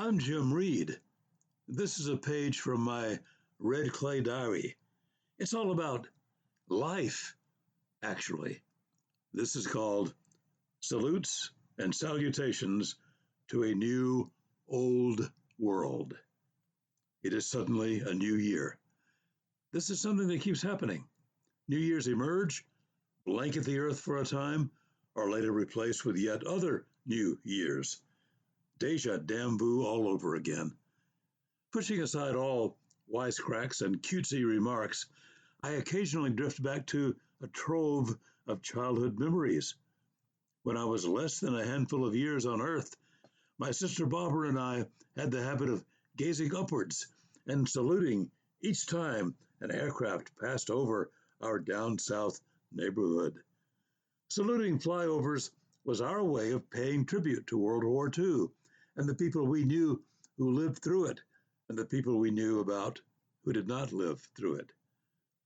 I'm Jim Reed. This is a page from my red clay diary. It's all about life, actually. This is called Salutes and Salutations to a New Old World. It is suddenly a new year. This is something that keeps happening. New years emerge, blanket the earth for a time, are later replaced with yet other new years. Deja damn vu all over again. Pushing aside all wisecracks and cutesy remarks, I occasionally drift back to a trove of childhood memories. When I was less than a handful of years on Earth, my sister Barbara and I had the habit of gazing upwards and saluting each time an aircraft passed over our down south neighborhood. Saluting flyovers was our way of paying tribute to World War II and the people we knew who lived through it, and the people we knew about who did not live through it.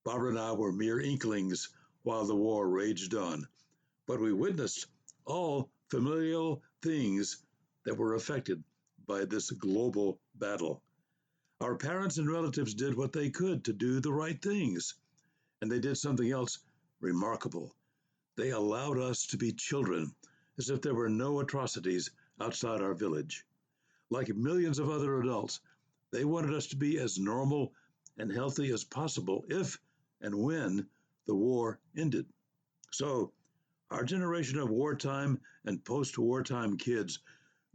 Barbara and I were mere inklings while the war raged on, but we witnessed all familial things that were affected by this global battle. Our parents and relatives did what they could to do the right things, and they did something else remarkable. They allowed us to be children, as if there were no atrocities outside our village. Like millions of other adults, they wanted us to be as normal and healthy as possible if and when the war ended. So, our generation of wartime and post-wartime kids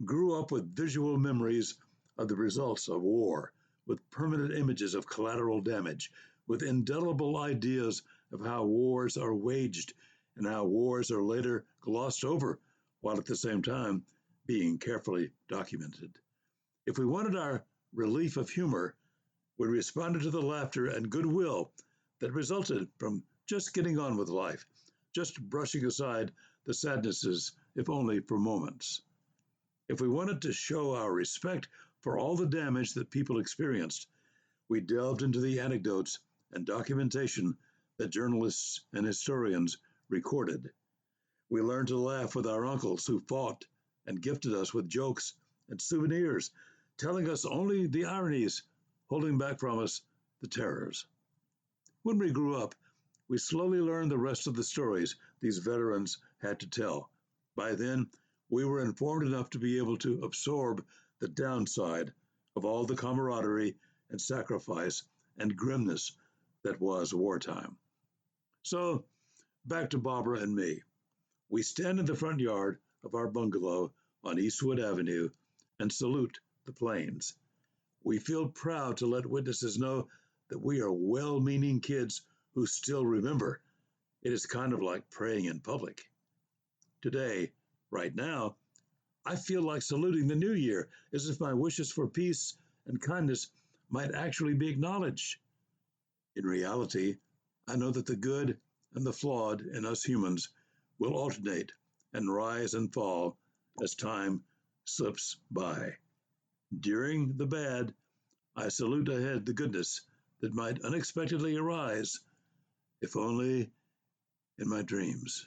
grew up with visual memories of the results of war, with permanent images of collateral damage, with indelible ideas of how wars are waged and how wars are later glossed over, while at the same time being carefully documented. If we wanted our relief of humor, we responded to the laughter and goodwill that resulted from just getting on with life, just brushing aside the sadnesses, if only for moments. If we wanted to show our respect for all the damage that people experienced, we delved into the anecdotes and documentation that journalists and historians recorded. We learned to laugh with our uncles who fought and gifted us with jokes and souvenirs, telling us only the ironies, holding back from us the terrors. When we grew up, we slowly learned the rest of the stories these veterans had to tell. By then, we were informed enough to be able to absorb the downside of all the camaraderie and sacrifice and grimness that was wartime. So, back to Barbara and me. We stand in the front yard of our bungalow on Eastwood Avenue and salute the planes. We feel proud to let witnesses know that we are well-meaning kids who still remember. It is kind of like praying in public. Today, right now, I feel like saluting the new year as if my wishes for peace and kindness might actually be acknowledged. In reality, I know that the good and the flawed in us humans will alternate and rise and fall as time slips by. During the bad, I salute ahead the goodness that might unexpectedly arise, if only in my dreams.